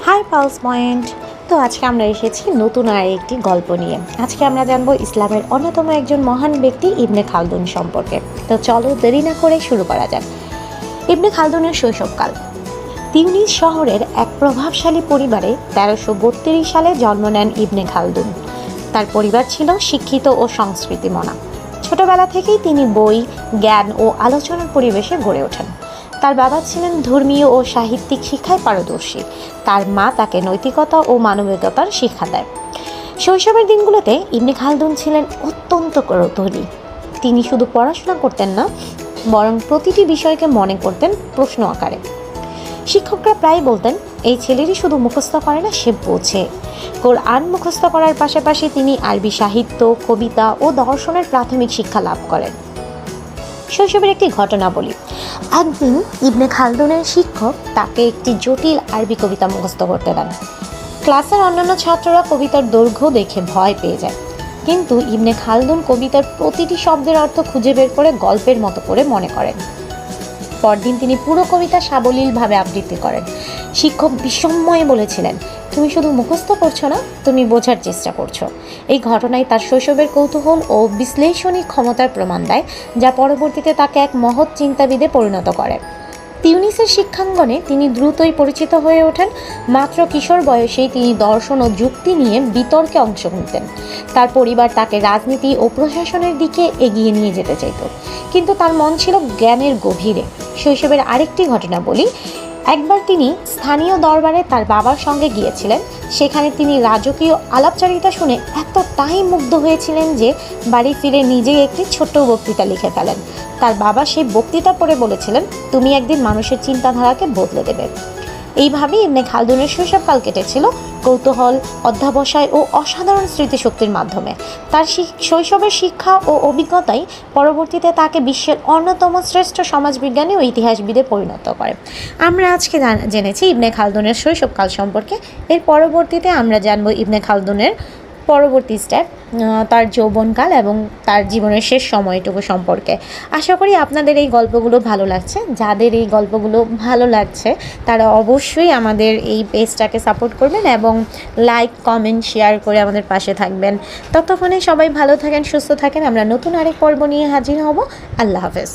High pulse point. তো আজকে আমরা এসেছি নতুন আর একটি গল্প নিয়ে। আজকে আমরা জানবো ইসলামের অন্যতম একজন মহান ব্যক্তি ইবনে খালদুন সম্পর্কে। তো চলো দেরি না করে শুরু করা যাক। ইবনে খালদুনের শৈশবকাল। তিউনিস শহরের এক প্রভাবশালী পরিবারে 1332 সালে জন্ম নেন ইবনে খালদুন। তার পরিবার ছিল শিক্ষিত ও সংস্কৃতিমনা। ছোটবেলা থেকেই তিনি বই, জ্ঞান ও আলোচনার পরিবেশে গড়ে ওঠেন। তার বাবা ছিলেন ধর্মীয় ও সাহিত্যিক শিক্ষায় পারদর্শী। তার মা তাকে নৈতিকতা ও মানবিকতার শিক্ষা দেয়। শৈশবের দিনগুলোতে ইবনে খালদুন ছিলেন অত্যন্ত কৌতূহলী। তিনি শুধু পড়াশোনা করতেন না, বরং প্রতিটি বিষয়কে মনে করতেন প্রশ্ন আকারে। শিক্ষকরা প্রায় বলতেন, এই ছেলেরই শুধু মুখস্থ করে না, সে বোঝে। কোরআন মুখস্থ করার পাশাপাশি তিনি আরবি সাহিত্য, কবিতা ও দর্শনের প্রাথমিক শিক্ষা লাভ করেন। শৈশবের একটি ঘটনা বলি। একদিন ইবনে খালদুনের শিক্ষক তাকে একটি জটিল আরবি কবিতা মুখস্থ করতে দেন। ক্লাসের অন্যান্য ছাত্ররা কবিতার দৈর্ঘ্য দেখে ভয় পেয়ে যায়, কিন্তু ইবনে খালদুন কবিতার প্রতিটি শব্দের অর্থ খুঁজে বের করে গল্পের মতো করে মনে করেন। পরদিন তিনি পুরো কবিতা সাবলীলভাবে আবৃত্তি করেন। শিক্ষক বিস্ময়ে বলেছিলেন, তুমি শুধু মুখস্থ করছো না, তুমি বোঝার চেষ্টা করছো। এই ঘটনায় তার শৈশবের কৌতূহল ও বিশ্লেষণী ক্ষমতার প্রমাণ দেয়, যা পরবর্তীতে তাকে এক মহৎ চিন্তাবিদে পরিণত করে। তিউনিসের শিক্ষাঙ্গনে তিনি দ্রুতই পরিচিত হয়ে ওঠেন। মাত্র কিশোর বয়সেই তিনি দর্শন ও যুক্তি নিয়ে বিতর্কে অংশ নিতেন। তার পরিবার তাকে রাজনীতি ও প্রশাসনের দিকে এগিয়ে নিয়ে যেতে চাইত, কিন্তু তার মন ছিল জ্ঞানের গভীরে। শৈশবের আরেকটি ঘটনা বলি। একবার তিনি স্থানীয় দরবারে তার বাবার সঙ্গে গিয়েছিলেন। সেখানে তিনি রাজকীয় আলাপচারিতা শুনে এতটাই মুগ্ধ হয়েছিলেন যে বাড়ি ফিরে নিজেই একটি ছোট্ট বক্তৃতা লিখে ফেলেন। তার বাবা সেই বক্তৃতা পড়ে বলেছিলেন, তুমি একদিন মানুষের চিন্তাধারাকে বদলে দেবে। এইভাবেই ইবনে খালদুনের শৈশবকাল কেটেছিল কৌতূহল, অধ্যবসায় ও অসাধারণ স্মৃতিশক্তির মাধ্যমে। তার শৈশবের শিক্ষা ও অভিজ্ঞতাই পরবর্তীতে তাকে বিশ্বের অন্যতম শ্রেষ্ঠ সমাজবিজ্ঞানী ও ইতিহাসবিদে পরিণত করে। আমরা আজকে জেনেছি ইবনে খালদুনের শৈশবকাল সম্পর্কে। এর পরবর্তীতে আমরা জানব ইবনে খালদুনের পরবর্তী স্টেপ, তার যৌবনকাল এবং তার জীবনের শেষ সময়টুকু সম্পর্কে। আশা করি আপনাদের এই গল্পগুলো ভালো লাগছে। যাদের এই গল্পগুলো ভালো লাগছে তারা অবশ্যই আমাদের এই পেজটাকে সাপোর্ট করবেন এবং লাইক, কমেন্ট, শেয়ার করে আমাদের পাশে থাকবেন। ততক্ষণে সবাই ভালো থাকেন, সুস্থ থাকেন। আমরা নতুন আরেক পর্ব নিয়ে হাজির হব। আল্লাহ হাফেজ।